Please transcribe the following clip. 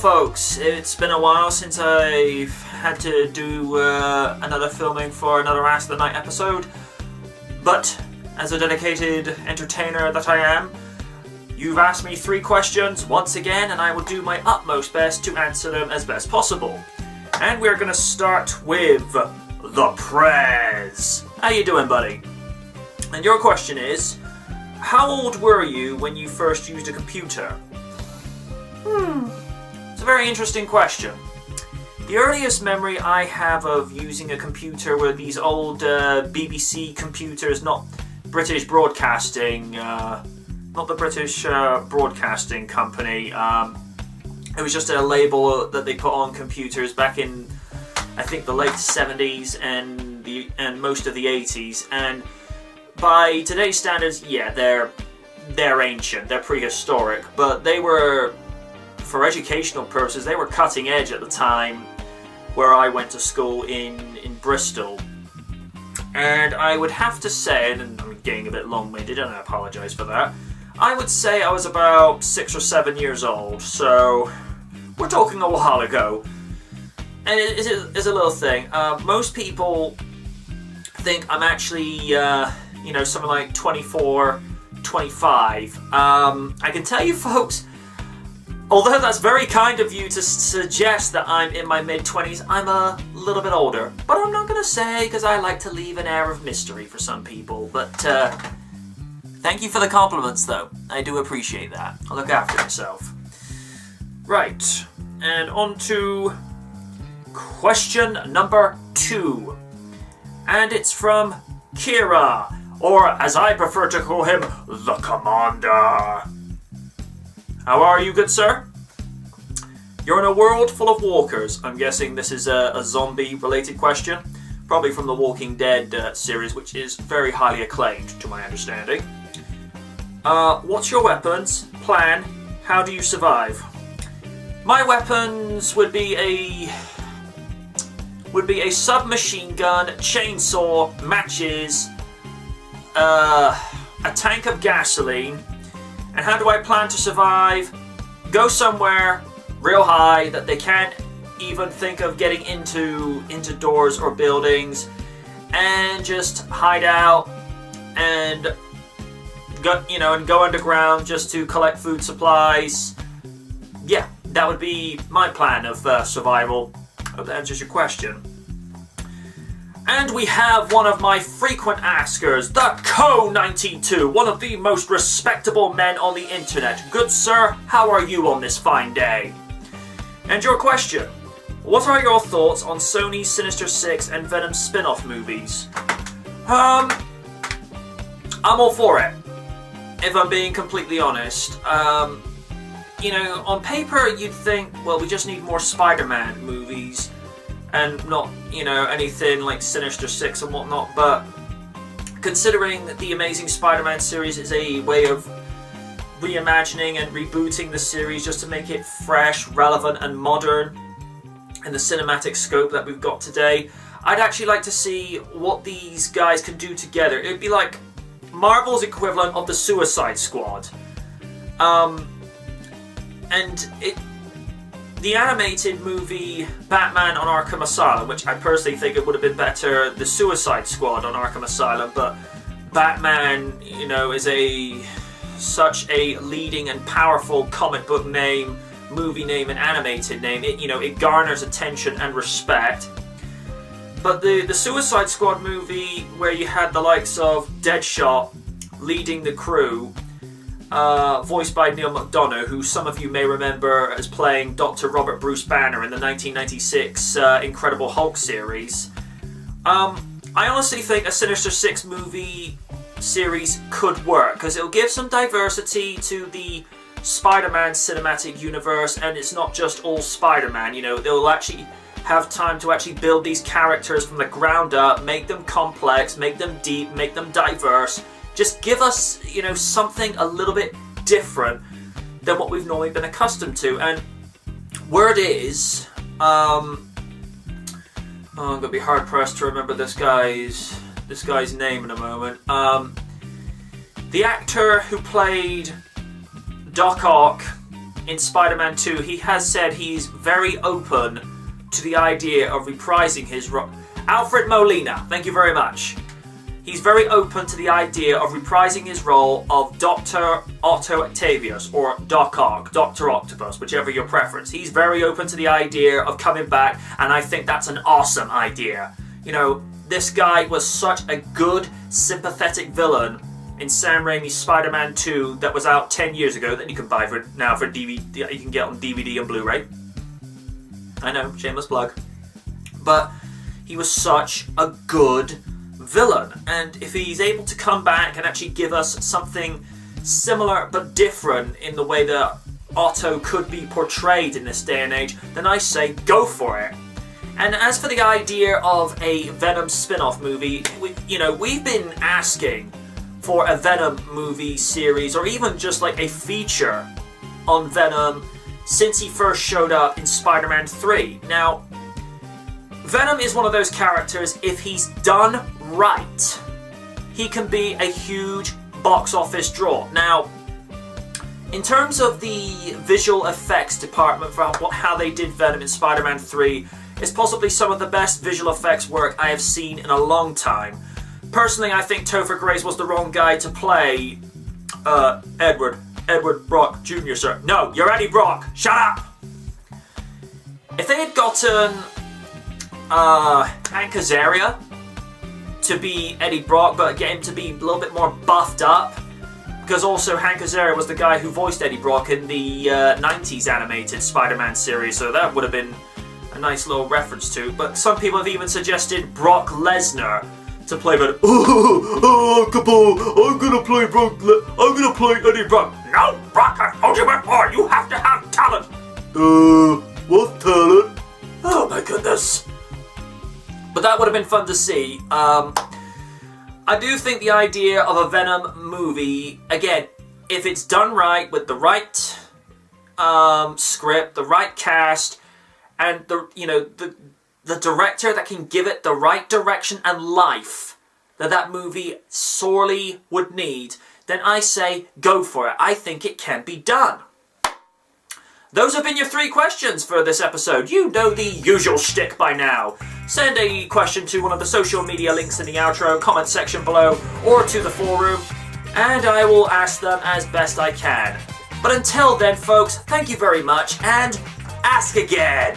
folks, it's been a while since I've had to do another filming for another Ask the Night episode, but as a dedicated entertainer that I am, you've asked me 3 questions once again, and I will do my utmost best to answer them as best possible. And we're going to start with the Prez. How you doing, buddy? And your question is, how old were you when you first used a computer? It's a very interesting question. The earliest memory I have of using a computer were these old BBC computers, not British Broadcasting, not the British Broadcasting Company. It was just a label that they put on computers back in, I think, the late 70s and most of the 80s. And by today's standards, yeah, they're ancient, they're prehistoric, but they were, for educational purposes, they were cutting edge at the time where I went to school in Bristol. And I would have to say, and I'm getting a bit long-winded and I apologise for that, I would say I was about 6 or 7 years old, so we're talking a while ago. And it's a little thing. Most people think I'm actually, something like 24, 25. I can tell you folks, although that's very kind of you to suggest that I'm in my mid-20s, I'm a little bit older. But I'm not going to say, because I like to leave an air of mystery for some people. But thank you for the compliments, though. I do appreciate that. I'll look after myself. Right, and on to question number 2. And it's from Kira, or as I prefer to call him, the Commander. How are you, good sir? You're in a world full of walkers. I'm guessing this is a zombie-related question. Probably from the Walking Dead series, which is very highly acclaimed, to my understanding. What's your weapons? Plan? How do you survive? My weapons would be a submachine gun, chainsaw, matches, a tank of gasoline. And how do I plan to survive? Go somewhere real high that they can't even think of getting into doors or buildings, and just hide out and go underground just to collect food supplies. Yeah, that would be my plan of survival. Hope that answers your question. And we have one of my frequent askers, the Co-92, one of the most respectable men on the internet. Good sir, how are you on this fine day? And your question, what are your thoughts on Sony's Sinister Six and Venom spin-off movies? I'm all for it, if I'm being completely honest. On paper you'd think, well, we just need more Spider-Man movies, and not, anything like Sinister Six and whatnot, but considering that the Amazing Spider-Man series is a way of reimagining and rebooting the series just to make it fresh, relevant, and modern in the cinematic scope that we've got today, I'd actually like to see what these guys can do together. It'd be like Marvel's equivalent of the Suicide Squad. The animated movie Batman on Arkham Asylum, which I personally think it would have been better, the Suicide Squad on Arkham Asylum, but Batman, is such a leading and powerful comic book name, movie name, and animated name. It garners attention and respect. But the Suicide Squad movie, where you had the likes of Deadshot leading the crew, voiced by Neil McDonough, who some of you may remember as playing Dr. Robert Bruce Banner in the 1996 Incredible Hulk series. I honestly think a Sinister Six movie series could work, because it'll give some diversity to the Spider-Man cinematic universe, and it's not just all Spider-Man. They'll actually have time to actually build these characters from the ground up, make them complex, make them deep, make them diverse. Just give us, something a little bit different than what we've normally been accustomed to. And word is, I'm gonna be hard pressed to remember this guy's name in a moment. The actor who played Doc Ock in Spider-Man 2, he has said he's very open to the idea of reprising his role. Alfred Molina, thank you very much. He's very open to the idea of reprising his role of Dr. Otto Octavius, or Doc Ock, Dr. Octopus, whichever your preference. He's very open to the idea of coming back, and I think that's an awesome idea. You know, this guy was such a good, sympathetic villain in Sam Raimi's Spider-Man 2 that was out 10 years ago that you can buy for DVD. You can get on DVD and Blu-ray. I know, shameless plug. But he was such a good villain, and if he's able to come back and actually give us something similar but different in the way that Otto could be portrayed in this day and age, then I say go for it. And as for the idea of a Venom spin-off movie, we've been asking for a Venom movie series, or even just like a feature on Venom since he first showed up in Spider-Man 3. Now, Venom is one of those characters, if he's done right, he can be a huge box office draw. Now, in terms of the visual effects department for how they did Venom in Spider-Man 3, it's possibly some of the best visual effects work I have seen in a long time. Personally, I think Topher Grace was the wrong guy to play Edward Brock Jr., sir. No, you're Eddie Brock. Shut up! If they had gotten Hank Azaria to be Eddie Brock, but get him to be a little bit more buffed up, because also Hank Azaria was the guy who voiced Eddie Brock in the 90s animated Spider-Man series, so that would have been a nice little reference to. But some people have even suggested Brock Lesnar to play Venom. I'm gonna play Eddie Brock. No, Brock, I told you before, you have to have talent. What talent? Oh my goodness. But that would have been fun to see. I do think the idea of a Venom movie, again, if it's done right with the right script, the right cast, and the director that can give it the right direction and life that movie sorely would need, then I say go for it. I think it can be done. Those have been your 3 questions for this episode. You know the usual shtick by now. Send a question to one of the social media links in the outro, comment section below, or to the forum, and I will ask them as best I can. But until then, folks, thank you very much, and ask again!